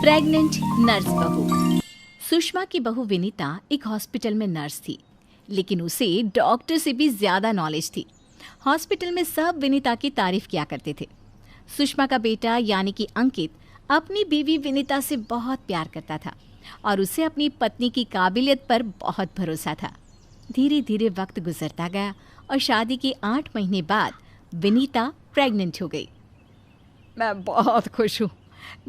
Pregnant nurse बहू। सुषमा की बहू विनीता एक हॉस्पिटल में नर्स थी, लेकिन उसे डॉक्टर से भी ज्यादा नॉलेज थी। हॉस्पिटल में सब विनीता की तारीफ किया करते थे। सुषमा का बेटा यानी कि अंकित अपनी बीवी विनीता से बहुत प्यार करता था और उसे अपनी पत्नी की काबिलियत पर बहुत भरोसा था। धीरे धीरे वक्त गुजरता गया और शादी के 8 महीने बाद विनीता प्रेग्नेंट हो गई। मैं बहुत खुश हूँ।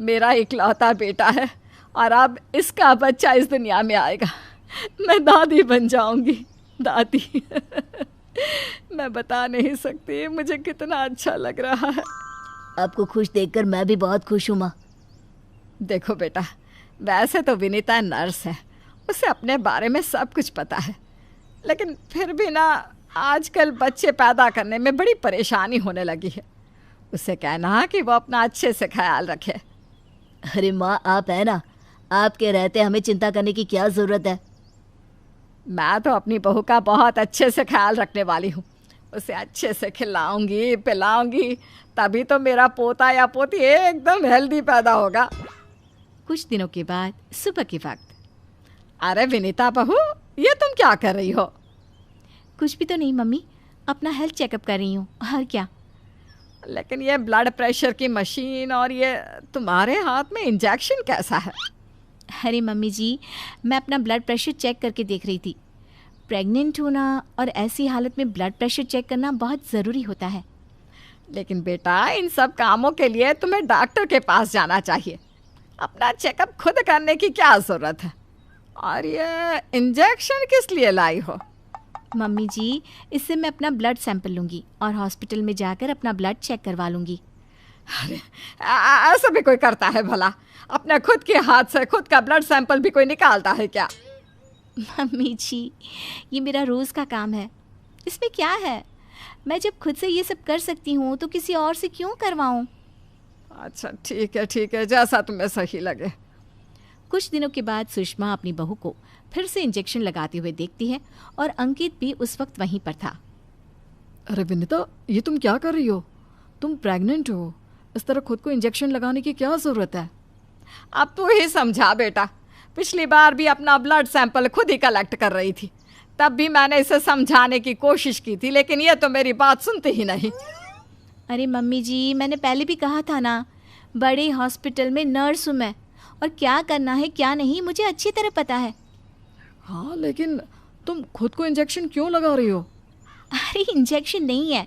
मेरा इकलौता बेटा है और अब इसका बच्चा इस दुनिया में आएगा। मैं दादी बन जाऊंगी। दादी मैं बता नहीं सकती मुझे कितना अच्छा लग रहा है। आपको खुश देखकर मैं भी बहुत खुश हूँ माँ। देखो बेटा, वैसे तो विनीता नर्स है, उसे अपने बारे में सब कुछ पता है, लेकिन फिर भी ना आजकल बच्चे पैदा करने में बड़ी परेशानी होने लगी है। उसे कहना कि वो अपना अच्छे से ख्याल रखे। अरे माँ, आप है ना, आपके रहते हमें चिंता करने की क्या ज़रूरत है। मैं तो अपनी बहू का बहुत अच्छे से ख्याल रखने वाली हूँ। उसे अच्छे से खिलाऊंगी पिलाऊंगी, तभी तो मेरा पोता या पोती एकदम हेल्दी पैदा होगा। कुछ दिनों के बाद सुबह के वक्त। अरे विनीता बहू, ये तुम क्या कर रही हो? कुछ भी तो नहीं मम्मी, अपना हेल्थ चेकअप कर रही हूँ। और क्या? लेकिन ये ब्लड प्रेशर की मशीन और ये तुम्हारे हाथ में इंजेक्शन कैसा है? अरे मम्मी जी, मैं अपना ब्लड प्रेशर चेक करके देख रही थी। प्रेग्नेंट होना और ऐसी हालत में ब्लड प्रेशर चेक करना बहुत ज़रूरी होता है। लेकिन बेटा, इन सब कामों के लिए तुम्हें डॉक्टर के पास जाना चाहिए। अपना चेकअप खुद करने की क्या ज़रूरत है? और ये इंजेक्शन किस लिए लाई हो? मम्मी जी, इससे मैं अपना ब्लड सैंपल लूँगी और हॉस्पिटल में जाकर अपना ब्लड चेक करवा लूँगी। अरे ऐसा भी कोई करता है भला? अपने खुद के हाथ से खुद का ब्लड सैंपल भी कोई निकालता है क्या? मम्मी जी, ये मेरा रोज़ का काम है, इसमें क्या है? मैं जब खुद से ये सब कर सकती हूँ तो किसी और से क्यों करवाऊँ? अच्छा ठीक है, जैसा तुम्हें सही लगे। कुछ दिनों के बाद सुषमा अपनी बहू को फिर से इंजेक्शन लगाते हुए देखती है और अंकित भी उस वक्त वहीं पर था। अरे विनीता, ये तुम क्या कर रही हो? तुम प्रेग्नेंट हो, इस तरह खुद को इंजेक्शन लगाने की क्या ज़रूरत है? अब तू ही समझा बेटा। पिछली बार भी अपना ब्लड सैंपल खुद ही कलेक्ट कर रही थी, तब भी मैंने इसे समझाने की कोशिश की थी, लेकिन ये तो मेरी बात सुनती ही नहीं। अरे मम्मी जी, मैंने पहले भी कहा था ना, बड़े हॉस्पिटल में नर्स हूँ मैं, और क्या करना है क्या नहीं मुझे अच्छी तरह पता है। हाँ, लेकिन तुम खुद को इंजेक्शन क्यों लगा रही हो? अरे इंजेक्शन नहीं है,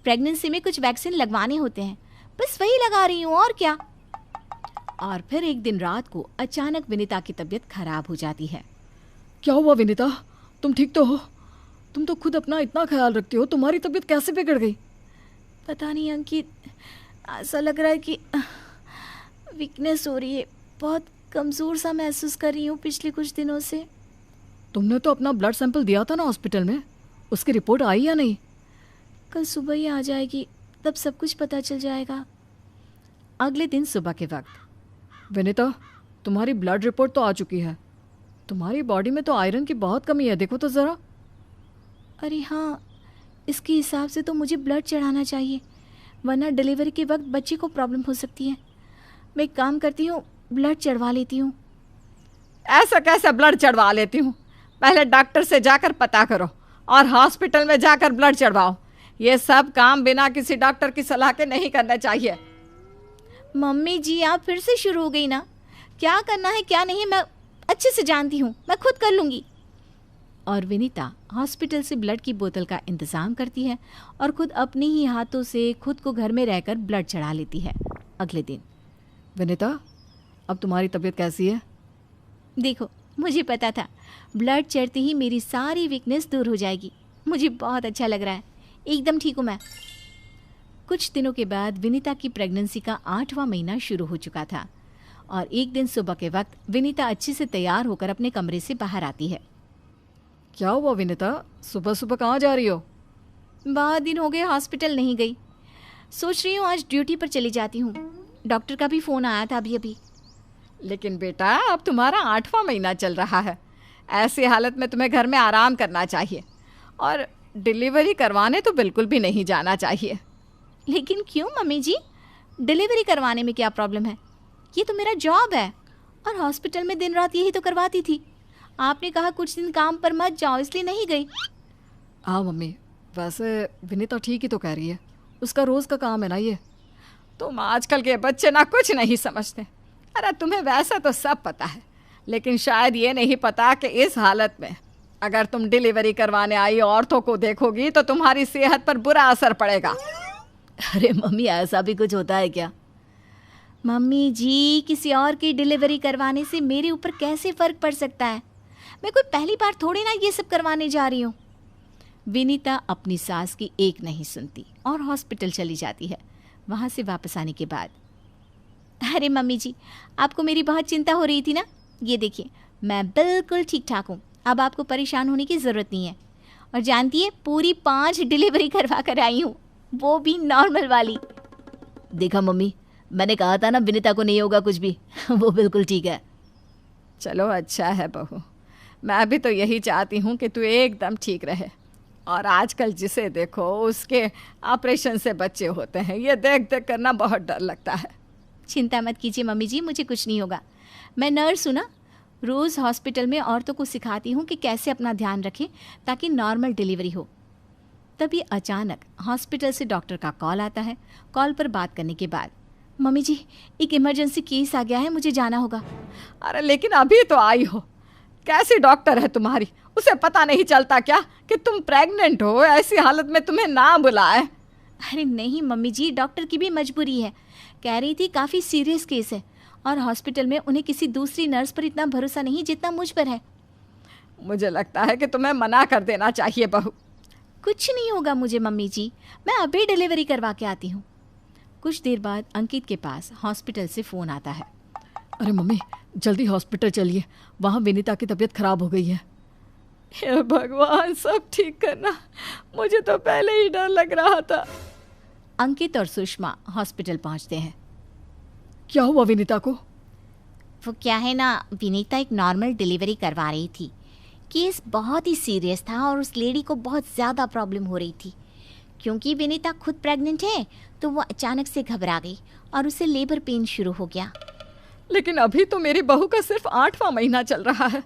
प्रेगनेंसी में कुछ वैक्सीन लगवाने होते हैं, बस वही लगा रही हूँ, और क्या। और फिर एक दिन रात को अचानक विनीता की तबीयत खराब हो जाती है। क्या हुआ विनीता? तुम ठीक तो हो? तुम तो खुद अपना इतना ख्याल रखती हो, तुम्हारी तबीयत कैसे बिगड़ गई? पता नहीं अंकित, ऐसा लग रहा है कि वीकनेस हो रही है, बहुत कमज़ोर सा महसूस कर रही हूँ पिछले कुछ दिनों से। तुमने तो अपना ब्लड सैंपल दिया था ना हॉस्पिटल में, उसकी रिपोर्ट आई या नहीं? कल सुबह ही आ जाएगी, तब सब कुछ पता चल जाएगा। अगले दिन सुबह के वक्त। विनीता, तुम्हारी ब्लड रिपोर्ट तो आ चुकी है। तुम्हारी बॉडी में तो आयरन की बहुत कमी है, देखो तो ज़रा। अरे हाँ, इसके हिसाब से तो मुझे ब्लड चढ़ाना चाहिए, वरना डिलीवरी के वक्त बच्चे को प्रॉब्लम हो सकती है। मैं एक काम करती हूँ, ब्लड चढ़वा लेती हूँ। ऐसा कैसे ब्लड चढ़वा लेती हूँ? पहले डॉक्टर से जाकर पता करो और हॉस्पिटल में जाकर ब्लड चढ़वाओ। ये सब काम बिना किसी डॉक्टर की सलाह के नहीं करना चाहिए। मम्मी जी, आप फिर से शुरू हो गई ना। क्या करना है क्या नहीं मैं अच्छे से जानती हूँ, मैं खुद कर लूँगी। और विनीता हॉस्पिटल से ब्लड की बोतल का इंतज़ाम करती है और खुद अपने ही हाथों से खुद को घर में रहकर ब्लड चढ़ा लेती है। अगले दिन। विनीता, अब तुम्हारी तबीयत कैसी है? देखो, मुझे पता था ब्लड चढ़ते ही मेरी सारी वीकनेस दूर हो जाएगी। मुझे बहुत अच्छा लग रहा है, एकदम ठीक हूँ मैं। कुछ दिनों के बाद विनीता की प्रेगनेंसी का 8वां महीना शुरू हो चुका था और एक दिन सुबह के वक्त विनीता अच्छे से तैयार होकर अपने कमरे से बाहर आती है। क्या हुआ विनीता, सुबह सुबह कहाँ जा रही हो? बहुत दिन हो गए हॉस्पिटल नहीं गई, सोच रही हूँ आज ड्यूटी पर चली जाती हूँ। डॉक्टर का भी फ़ोन आया था अभी। लेकिन बेटा, अब तुम्हारा 8वां महीना चल रहा है, ऐसी हालत में तुम्हें घर में आराम करना चाहिए और डिलीवरी करवाने तो बिल्कुल भी नहीं जाना चाहिए। लेकिन क्यों मम्मी जी, डिलीवरी करवाने में क्या प्रॉब्लम है? ये तो मेरा जॉब है। और हॉस्पिटल में दिन रात यही तो करवाती थी। आपने कहा कुछ दिन काम पर मत जाओ, इसलिए नहीं गई। हाँ मम्मी, वैसे विनीता ठीक ही तो कह रही है, उसका रोज़ का काम है ना ये। तुम आजकल के बच्चे ना कुछ नहीं समझते। अरे तुम्हें वैसा तो सब पता है, लेकिन शायद ये नहीं पता कि इस हालत में अगर तुम डिलीवरी करवाने आई औरतों को देखोगी तो तुम्हारी सेहत पर बुरा असर पड़ेगा। अरे मम्मी, ऐसा भी कुछ होता है क्या? मम्मी जी, किसी और की डिलीवरी करवाने से मेरे ऊपर कैसे फ़र्क पड़ सकता है? मैं कोई पहली बार थोड़ी ना ये सब करवाने जा रही हूँ। विनीता अपनी सास की एक नहीं सुनती और हॉस्पिटल चली जाती है। वहाँ से वापस आने के बाद, अरे मम्मी जी, आपको मेरी बहुत चिंता हो रही थी ना? ये देखिए, मैं बिल्कुल ठीक ठाक हूँ। अब आपको परेशान होने की ज़रूरत नहीं है। और जानती है, पूरी 5 डिलीवरी करवा कर आई हूँ, वो भी नॉर्मल वाली। देखा मम्मी, मैंने कहा था ना विनीता को नहीं होगा कुछ भी। वो बिल्कुल ठीक है। चलो अच्छा है बहू, मैं भी तो यही चाहती हूँ कि तू एकदम ठीक रहे। और आजकल जिसे देखो उसके ऑपरेशन से बच्चे होते हैं, ये देख देख करना बहुत डर लगता है। चिंता मत कीजिए मम्मी जी, मुझे कुछ नहीं होगा। मैं नर्स हूँ ना, रोज़ हॉस्पिटल में औरतों को सिखाती हूँ कि कैसे अपना ध्यान रखें ताकि नॉर्मल डिलीवरी हो। तभी अचानक हॉस्पिटल से डॉक्टर का कॉल आता है। कॉल पर बात करने के बाद, मम्मी जी, एक इमरजेंसी केस आ गया है, मुझे जाना होगा। अरे लेकिन अभी तो आई हो, कैसी डॉक्टर है तुम्हारी? उसे पता नहीं चलता क्या कि तुम प्रेग्नेंट हो? ऐसी हालत में तुम्हें ना बुलाए। अरे नहीं मम्मी जी, डॉक्टर की भी मजबूरी है। कह रही थी काफ़ी सीरियस केस है और हॉस्पिटल में उन्हें किसी दूसरी नर्स पर इतना भरोसा नहीं जितना मुझ पर है। मुझे लगता है कि तुम्हें मना कर देना चाहिए बहू। कुछ नहीं होगा मुझे मम्मी जी, मैं अभी डिलीवरी करवा के आती हूँ। कुछ देर बाद अंकित के पास हॉस्पिटल से फ़ोन आता है। अरे मम्मी, जल्दी हॉस्पिटल चलिए, वहाँ विनीता की तबीयत खराब हो गई है। हे भगवान, सब ठीक करना, मुझे तो पहले ही डर लग रहा था। अंकित और सुषमा हॉस्पिटल पहुँचते हैं। क्या हुआ विनीता को? वो क्या है ना, विनीता एक नॉर्मल डिलीवरी करवा रही थी। केस बहुत ही सीरियस था और उस लेडी को बहुत ज़्यादा प्रॉब्लम हो रही थी। क्योंकि विनीता खुद प्रेग्नेंट है तो वो अचानक से घबरा गई और उसे लेबर पेन शुरू हो गया। लेकिन अभी तो मेरी बहू का सिर्फ 8वां महीना चल रहा है।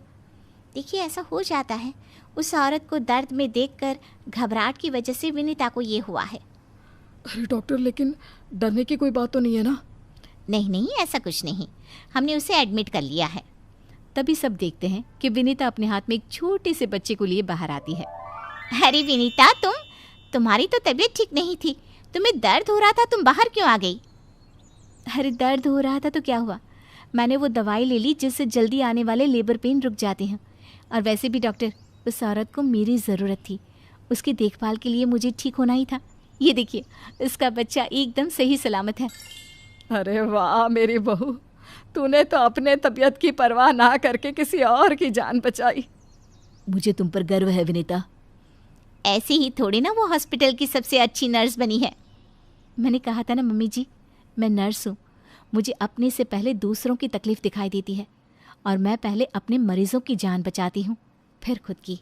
देखिए, ऐसा हो जाता है। उस औरत को दर्द में देखकर घबराहट की वजह से विनीता को ये हुआ है। अरे डॉक्टर, लेकिन डरने की कोई बात तो नहीं है ना? नहीं नहीं, ऐसा कुछ नहीं, हमने उसे एडमिट कर लिया है। तभी सब देखते हैं कि विनीता अपने हाथ में एक छोटे से बच्चे को लिए बाहर आती है। अरे विनीता, तुम्हारी तो तबीयत ठीक नहीं थी, तुम्हें दर्द हो रहा था, तुम बाहर क्यों आ गई? अरे दर्द हो रहा था तो क्या हुआ, मैंने वो दवाई ले ली जिससे जल्दी आने वाले लेबर पेन रुक जाते हैं। और वैसे भी डॉक्टर, उस औरत को मेरी ज़रूरत थी, उसकी देखभाल के लिए मुझे ठीक होना ही था। ये देखिए, उसका बच्चा एकदम सही सलामत है। अरे वाह मेरी बहू, तूने तो अपने तबीयत की परवाह ना करके किसी और की जान बचाई। मुझे तुम पर गर्व है विनीता। ऐसे ही थोड़ी ना वो हॉस्पिटल की सबसे अच्छी नर्स बनी है। मैंने कहा था ना मम्मी जी, मैं नर्स हूँ, मुझे अपने से पहले दूसरों की तकलीफ़ दिखाई देती है और मैं पहले अपने मरीज़ों की जान बचाती हूँ, फिर खुद की।